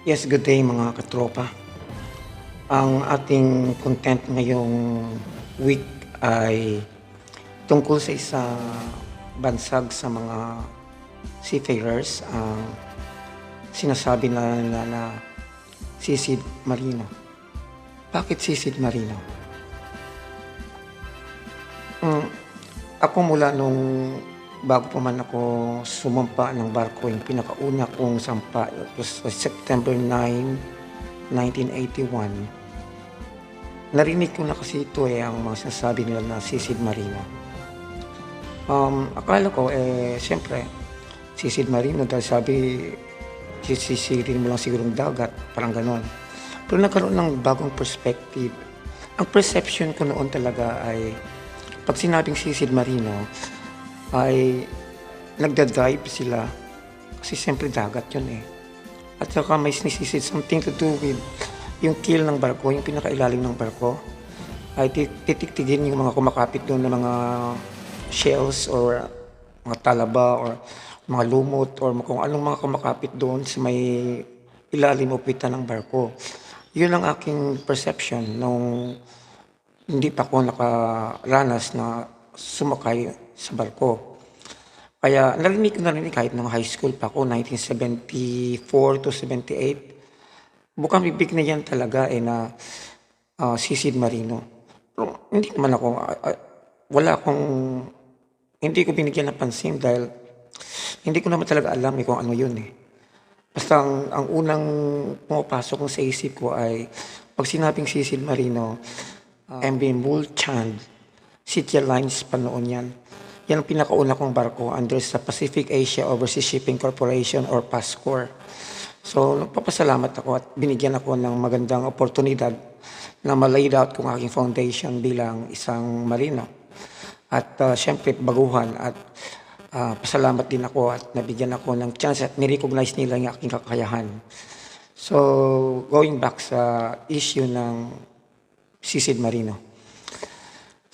Yes, good day mga katropa. Ang ating content ngayong week ay tungkol sa bansag sa mga seafarers. Sinasabi na nila na sisid marino. Bakit sisid marino? Mm, Ako mula nung bago pa man ako sumampa ng barko, yung pinakauna kong sampa, it was September 9, 1981. Narinig ko na kasi ito ang mga sinasabi nila na sisid marino. Akala ko siyempre sisid marino dahil sabi sisisidin mo lang sigurong dagat, parang gano'n. Pero nagkaroon ng bagong perspective. Ang perception ko noon talaga ay 'pag sinabing sisid marino ay nagda-dive sila kasi siyempre dagat 'yun, At saka may sinisisid something to do with yung keel ng barko, yung pinakailalim ng barko ay titiktigin yung mga kumakapit doon na mga shells or mga talaba or mga lumot or kung anong mga kumakapit doon sa may ilalim o pitan ng barko. Yun ang aking perception nung hindi pa ako nakaranas na sumakay sa barko. Kaya narinig ko na rin kahit nung high school pa ako, 1974 to 78. Bukang bibig na yan talaga na sisid marino. Pero hindi naman ako, wala akong, hindi ko binigyan ng pansin dahil hindi ko naman talaga alam kung ano yun. Basta ang unang pumapasok ko sa isip ko ay pag sinabing sisid marino, MV Mulchand, City Lines pa noon yan. Yan ang pinakauna kong barko under sa Pacific Asia Overseas Shipping Corporation or PASCOR. So, nagpapasalamat ako at binigyan ako ng magandang oportunidad na ma-laid out kong aking foundation bilang isang marino. At syempre, baguhan at pasalamat din ako at nabigyan ako ng chance at nirecognize nila yung aking kakayahan. So, going back sa issue ng sisid marino.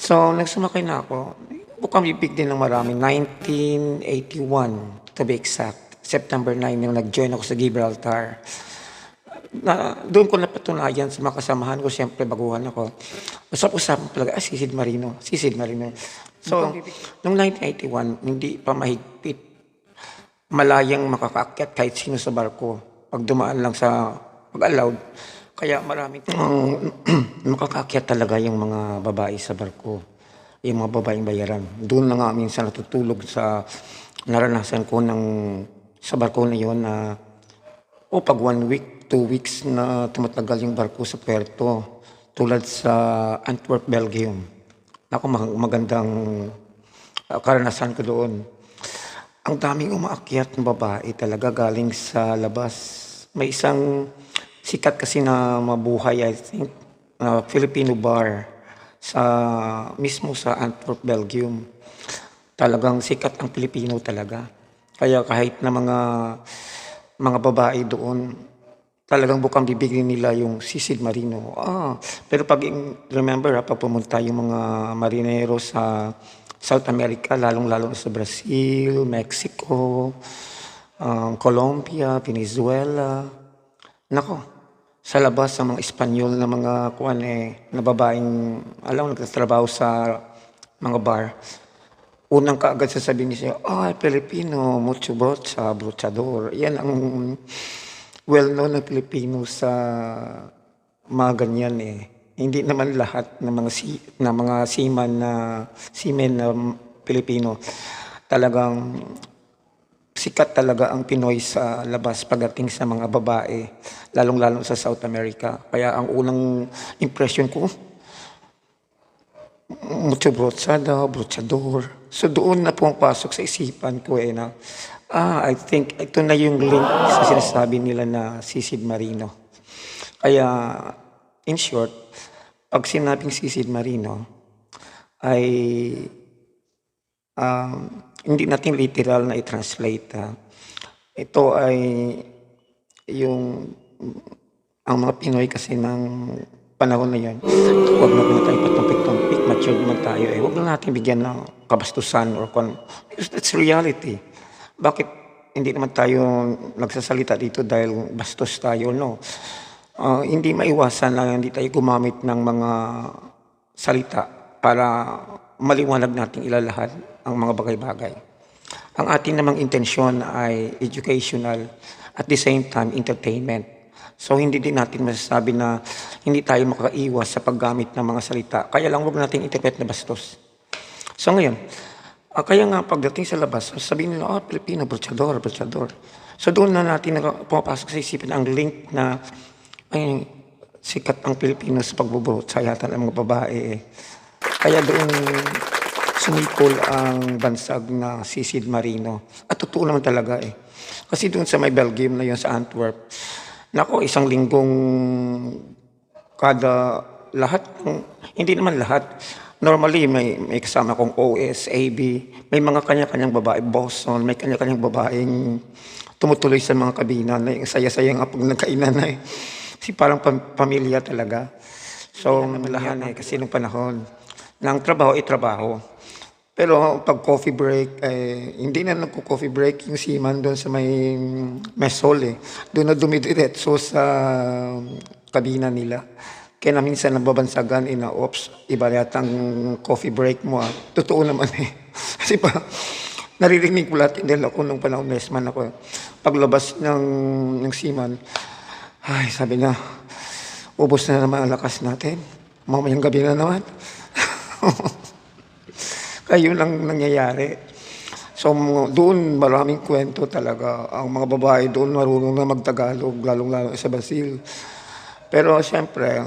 So, nagsumakay na ako. Bukang bibig din ng marami. 1981, to be exact. September 9, nung nag-join ako sa Gibraltar. Doon ko napatunayan sa mga kasamahan ko, siyempre baguhan ako. Usap-usapan talaga, sisid marino, sisid marino. So, nung 1981, hindi pa mahigpit. Malayang makakaakyat kahit sino sa barko. Pag dumaan lang sa pag-allowed. Kaya maraming makakaakyat talaga yung mga babae sa barko. Yung mga babaeng bayaran. Doon na nga minsan natutulog sa naranasan ko sa barko na yun na pag 1 week, 2 weeks na tumatagal yung barko sa puerto tulad sa Antwerp, Belgium. Ako magandang karanasan ko doon. Ang daming umaakyat ng babae talaga galing sa labas. May isang sikat kasi na mabuhay, I think, Filipino bar mismo sa Antwerp, Belgium. Talagang sikat ang Pilipino talaga. Kaya kahit na mga babae doon, talagang bukang bibigyan nila yung sisid marino. Pero remember, pag pumunta yung mga marinero sa South America, lalong-lalo sa Brazil, Mexico, Colombia, Venezuela. Nako, sa labas sa mga Espanyol na mga na babaeng, nagtatrabaho sa mga bar. Unang kaagad sasabihin niya, Pilipino, mucho brocha, brochador. Yan ang well-known na Pilipino sa mga ganyan Hindi naman lahat ng mga seamen na Pilipino. Talagang sikat talaga ang Pinoy sa labas pagdating sa mga babae, lalong-lalo sa South America. Kaya ang unang impression ko, mucho brochada, brochador. So doon na pumapasok sa isipan ko na, I think ito na yung link sa sinasabi nila na sisid marino. Kaya, in short, pag sinabing sisid marino, ay hindi natin literal na i-translate. Ito ay ang mga Pinoy kasi ng panahon na yan, huwag na tayo patumpik-tumpik, mature naman tayo huwag na natin bigyan ng kabastusan or because that's reality. Bakit hindi naman tayo nagsasalita dito dahil bastos tayo, no. Hindi maiwasan na hindi tayo gumamit ng mga salita para maliwanag nating ilalahad ang mga bagay-bagay. Ang ating namang intensyon ay educational at the same time entertainment. So hindi din natin masasabi na hindi tayo makaiwas sa paggamit ng mga salita. Kaya lang huwag natin interpret na bastos. So ngayon, kaya nga pagdating sa labas, sabihin nila, Pilipino, brotsador, brotsador. So doon na natin pumapasok sa isipan ang link na ay sikat ang Pilipino sa pagbubutsaya yata ng mga babae. Kaya doon sumipol ang bansag na si Sid Marino. At totoo naman talaga eh. Kasi doon sa may Belgium na yun sa Antwerp, nako, isang linggong kada lahat, hindi naman lahat. Normally, may kasama kong OS, AB, may mga kanya-kanyang babae, Boston, may kanya-kanyang babaeng tumutuloy sa mga kabina na yung saya-saya nga pag nagkainan na eh. Kasi parang pamilya talaga. So, lahat eh, kasi nung panahon, ng trabaho ay trabaho. Pero pag coffee break, hindi na nagko-coffee break yung seaman doon sa may mesol eh. Doon na dumidiretso sa kabina nila. Kaya na minsan nababansagan, ops, iba yata ang coffee break mo. Totoo naman eh. Kasi pa, naririnig ko lahat din ako nung panahon mesman ako. Paglabas ng seaman, ay sabi na, ubos na naman ang lakas natin. Mamayang gabi na naman. Kaya yun lang nangyayari. So doon maraming kwento talaga. Ang mga babae doon marunong na magtagalog, lalong-lalo sa Brazil. Pero siyempre,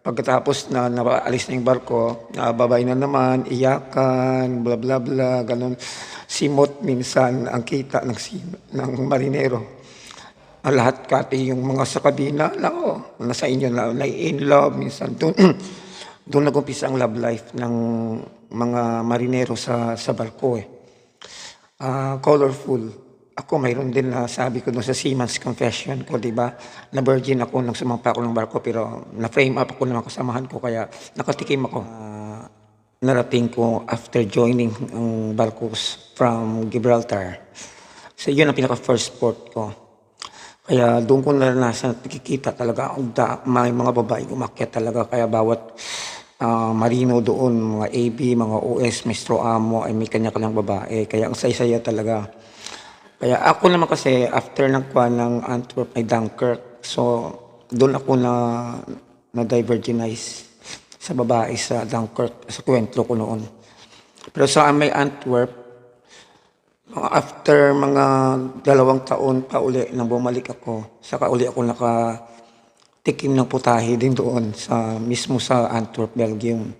pagkatapos na naalis na yung barko, babay na naman, iyakan, bla bla bla, ganun. Simot minsan ang kita ng marinero. Ang lahat kati yung mga sa kabina, nasa inyo na in love, minsan doon nag-umpisa ang love life ng mga marinero sa barko eh. Colorful. Ako mayroon din na sabi ko doon sa Seaman's Confession ko, di ba? Na virgin ako nung sumampa ako ng barko pero na-frame up ako ng mga kasamahan ko kaya nakatikim ako. Narating ko after joining ang barko from Gibraltar. So yun ang pinaka-first port ko. Kaya doon ko naranasan at nakikita talaga may mga babae umakyat talaga kaya bawat marino doon, mga AB, mga OS, Mestro Amo, ay may kanya-kanyang babae. Kaya ang saya-saya talaga. Kaya ako naman kasi, after ng Antwerp, ay Dunkirk. So, doon ako na-divergenize sa babae sa Dunkirk, sa kwento ko noon. Pero sa may Antwerp, after mga 2 taon pa uli nang bumalik ako, saka uli ako tikim ng putahe din doon mismo sa Antwerp, Belgium.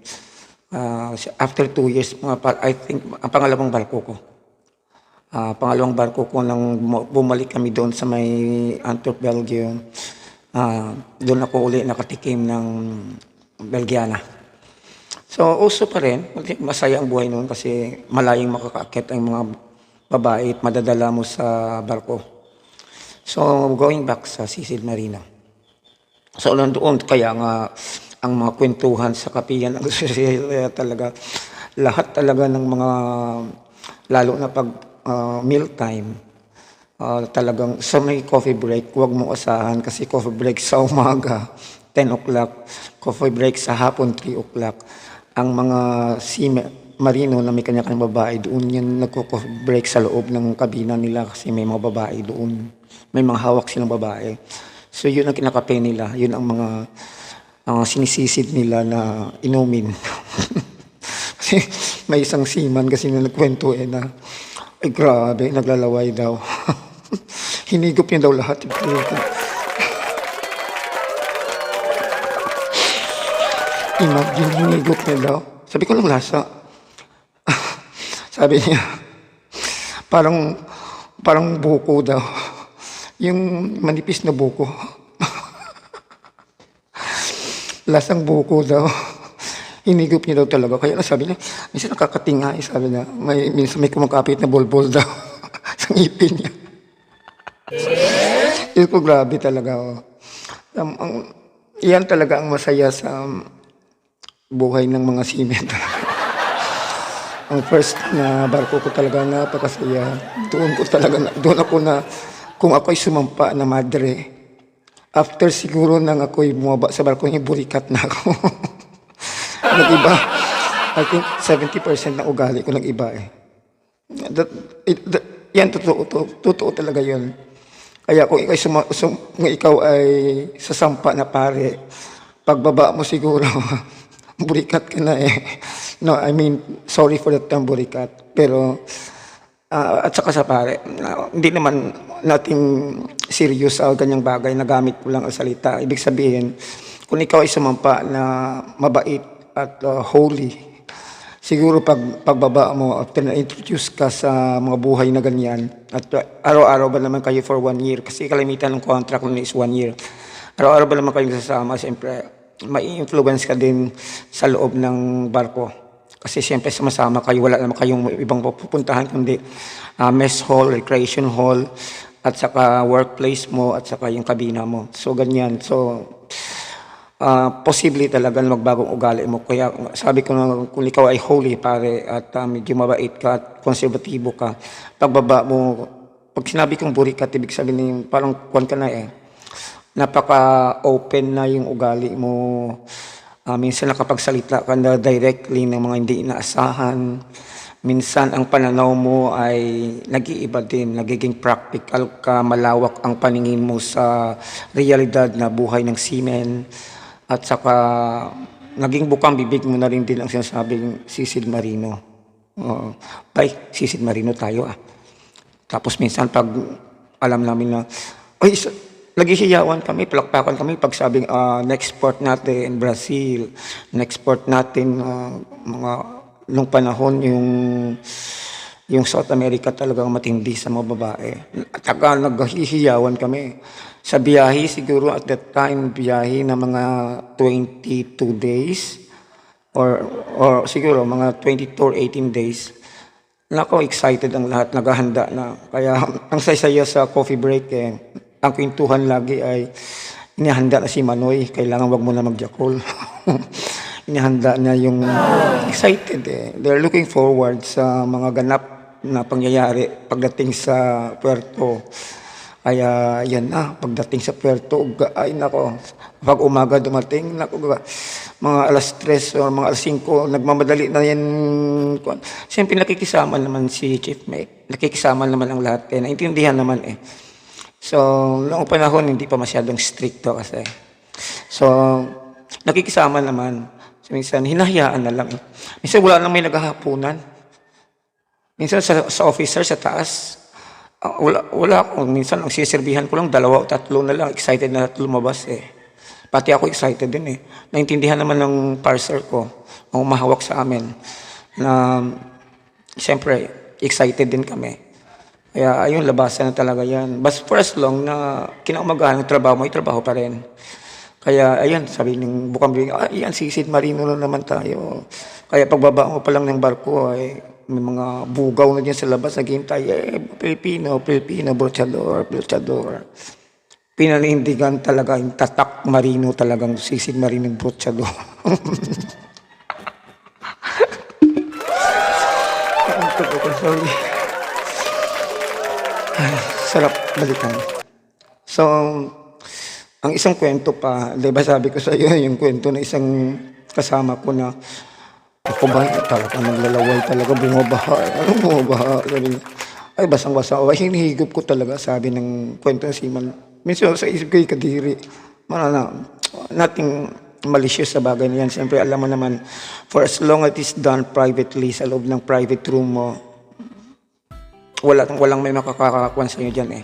After 2 years, I think, ang pangalawang barko ko. Pangalawang barko ko nang bumalik kami doon sa may Antwerp, Belgium. Doon ako uli nakatikim ng Belgiana. So, uso pa rin. Masaya ang buhay noon kasi malayong makakaakit ang mga babae at madadala mo sa barko. So, going back sa Sid Marino. So doon kaya nga ang mga kwentuhan sa kapihan ng Australia talaga, lahat talaga ng mga, lalo na pag mealtime, talagang sa may coffee break, huwag mo asahan kasi coffee break sa umaga, 10 o'clock, coffee break sa hapon, 3 o'clock. Ang mga marino na may kanya-kanyang babae, doon yan nagko-coffee break sa loob ng kabina nila kasi may mga babae doon. May mga hawak silang babae. So yun ang kinakape nila, yun ang mga sinisisid nila na inumin. Kasi may isang seaman kasi na nagkwento na, ay grabe, naglalaway daw. Hinigop niya daw lahat. Imagine, hinigop niya daw. Sabi ko lang lasa. Sabi niya, parang buko daw. Yung manipis na buko. Lasang buko daw. Hinigop niya daw talaga. Kaya sabi niya, minsan nakakatingay, sabi niya. Minsan may kumakapit na bolbol daw sa ngipin niya. Yun ko, grabe talaga. Iyan talaga ang masaya sa buhay ng mga seamen. Ang first na barko ko talaga napakasaya. Doon ako na, kung ako'y sumampa na madre, after siguro nang ako'y bumaba sa barko niya, burikat na ako. Nag-iba. I think 70% ng ugali ko nag-iba eh. Yan, totoo talaga yun. Kaya kung ikaw ay sasampa na pare, pagbaba mo siguro, burikat ka na eh. No, I mean, sorry for the term burikat. Pero, at saka sa pare, hindi naman nating serious sa ganyang bagay, nagamit ko lang ang salita. Ibig sabihin, kung ikaw ay sumampa na mabait at holy, siguro pagbaba mo, after na-introduce ka sa mga buhay na ganyan, at araw-araw ba naman kayo for 1 year, kasi kalimitan ng contract nun is 1 year. Araw-araw ba naman kayo sasama, siyempre, may influence ka din sa loob ng barko. Kasi siyempre sama-sama kayo, wala naman kayong ibang pupuntahan, kundi mess hall, recreation hall, at saka workplace mo, at saka yung kabina mo. So, ganyan. So, posible talaga na magbagong ugali mo. Kaya sabi ko na kung ikaw ay holy pare at medyo mabait ka at konserbatibo ka, pagbaba mo, pag sinabi kong burikat, ibig sabihin parang kuwan ka na eh. Napaka-open na yung ugali mo. Minsan nakapagsalita ka na directly ng mga hindi inaasahan. Minsan ang pananaw mo ay nag-iiba din, nagiging practical ka, malawak ang paningin mo sa realidad na buhay ng seamen. At saka naging bukang bibig mo na rin din ang sinasabing sisid marino. Sisid marino tayo ah. Tapos minsan pag alam namin na, naghihiyawan kami, palakpakan kami pag sabing next port natin Brazil, next port natin mga nung panahon yung South America talagang matindi sa mga babae. Taga naghihiyawan kami. Sa biyahe siguro at that time biyahe na mga 22 days or siguro mga 22 or 18 days. Nako, excited ang lahat, naghahanda na. Kaya ang saya sa coffee break eh. Ang kwentuhan lagi ay inihanda na si Manoy, kailangan wag mo na magjakol. Inihanda na yung excited eh. They're looking forward sa mga ganap na pangyayari pagdating sa puerto. Kaya yan na, pagdating sa puerto, ay nako, pag umaga dumating, nako, mga alas 3 o mga alas 5, nagmamadali na yan. Siyempre nakikisama naman si Chief Mate, nakikisama naman ang lahat eh, naintindihan naman eh. So, noong panahon, hindi pa masyadong stricto kasi. So, nakikisama naman. So, minsan, hinahayaan na lang. Minsan, wala nang may naghahapunan. Minsan, sa officer, sa taas, wala ako. Minsan, ang siserbihan ko lang, 2 o 3 na lang. Excited na lumabas eh. Pati ako excited din eh. Naintindihan naman ng parser ko, ang umahawak sa amin, na, siyempre, excited din kami. Kaya ayun, labasan na talaga yan. But for as long na kinaumagahan ng trabaho mo, trabaho pa rin. Kaya ayun, sabi ng bukang bibig, yan, sisid marino na naman tayo. Kaya pagbaba mo pa lang ng barko, ay may mga bugaw na dyan sa labas, naghihintay, Pilipino, brochador. Pinanindigan talaga yung tatak marino talagang sisid marino brochador. Sorry. Sarap balikan. So, ang isang kwento pa, di ba sabi ko sa iyo, yung kwento na isang kasama ko na, ako ba, talaga naglalaway talaga, bumabaha. Anong bumabaha? Ay, basang-basa. Ay, hinihigop ko talaga, sabi ng kwento ng seaman. Minsan sa isip ko, kadiri. Nothing malicious sa bagay na yan. Siyempre, alam mo naman, for as long as it is done privately, sa loob ng private room mo, walang may makakakakuan sa inyo dyan eh.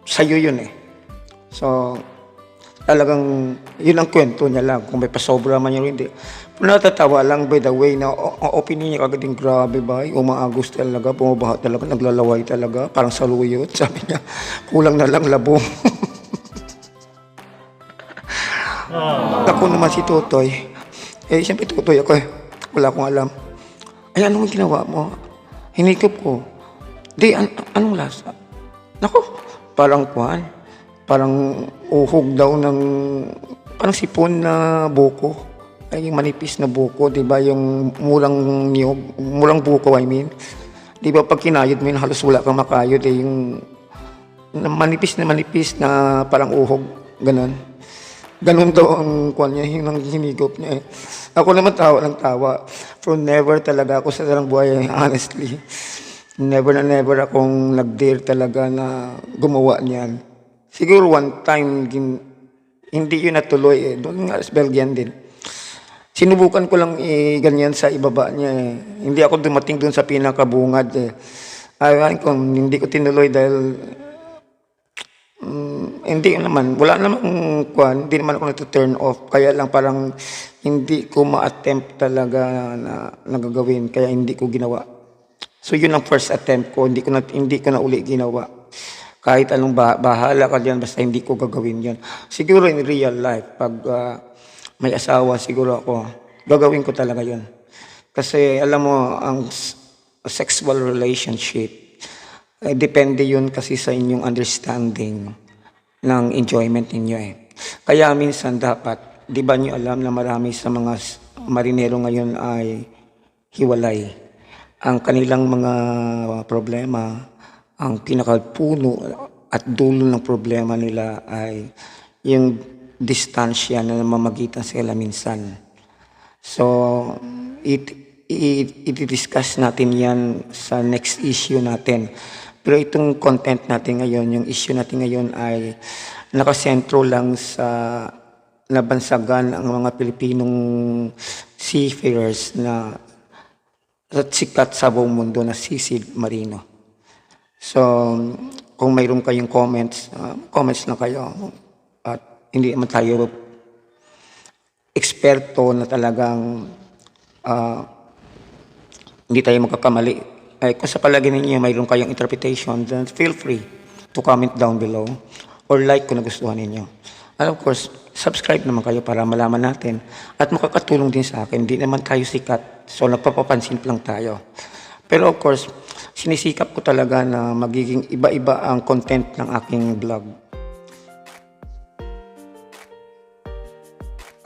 Sa'yo yun eh. So, talagang, yun ang kwento niya lang. Kung may pasobra man yun, hindi. Pero natatawa lang, by the way, na ang opinion niya kagad yung grabe ba? Umaagos talaga, bumabaha talaga, naglalaway talaga, parang saluyot. Sabi niya, kulang na lang labong. Ako naman si Tutoy. Siyempre Tutoy ako eh. Wala akong alam. Ay, anong ginawa mo? Hinikip ko. Di, anong lasa? Naku, parang kuhan. Parang uhog daw ng, parang sipon na buko. ay yung manipis na buko, di ba? Yung mulang niyog, mulang buko, I mean. Di ba pag kinayod mo yun, halos wala kang makayod eh. Yung manipis na parang uhog, ganun. Ganun daw ang kwan niya, yung hinigop niya eh. Ako naman tawa ng tawa. For never talaga ako sa sarang buhay, honestly. Never na never akong nag-dare talaga na gumawa niyan. Siguro one time, hindi yun natuloy eh. Doon nga sa Belgian din. Sinubukan ko lang ganyan sa ibaba niya eh. Hindi ako dumating doon sa pinakabungad eh. Ayaw ko, hindi ko tinuloy dahil hindi naman, wala namang kwan, hindi naman ako nag-turn off. Kaya lang parang hindi ko ma-attempt talaga na nagagawin, kaya hindi ko ginawa. So yun ang first attempt ko, hindi ko na uli ginawa. Kahit anong bahala ka diyan, basta hindi ko gagawin yan. Siguro in real life, pag may asawa, siguro ako, gagawin ko talaga yun. Kasi alam mo, ang sexual relationship, depende yun kasi sa inyong understanding ng enjoyment ninyo eh. Kaya minsan dapat, di ba nyo alam na marami sa mga marinero ngayon ay hiwalay. Ang kanilang mga problema, ang pinakapuno at dulo ng problema nila ay yung distansya na namamagitan sila minsan. So, i-discuss natin yan sa next issue natin. Pero itong content natin ngayon, yung issue natin ngayon ay nakasentro lang sa nabansagan ang mga Pilipinong seafarers na sikat sa buong mundo na Sisid Marino. So, kung mayroon kayong comments, comments na kayo. At hindi naman tayo eksperto na talagang hindi tayo magkakamali. Ay, kung sa palagi ninyo mayroon kayong interpretation, then feel free to comment down below or like kung nagustuhan ninyo. And of course, subscribe naman kayo para malaman natin at makakatulong din sa akin. Hindi naman tayo sikat, so nagpapapansin lang tayo. Pero of course, sinisikap ko talaga na magiging iba-iba ang content ng aking vlog.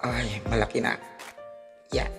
Ay, malaki na. Yeah.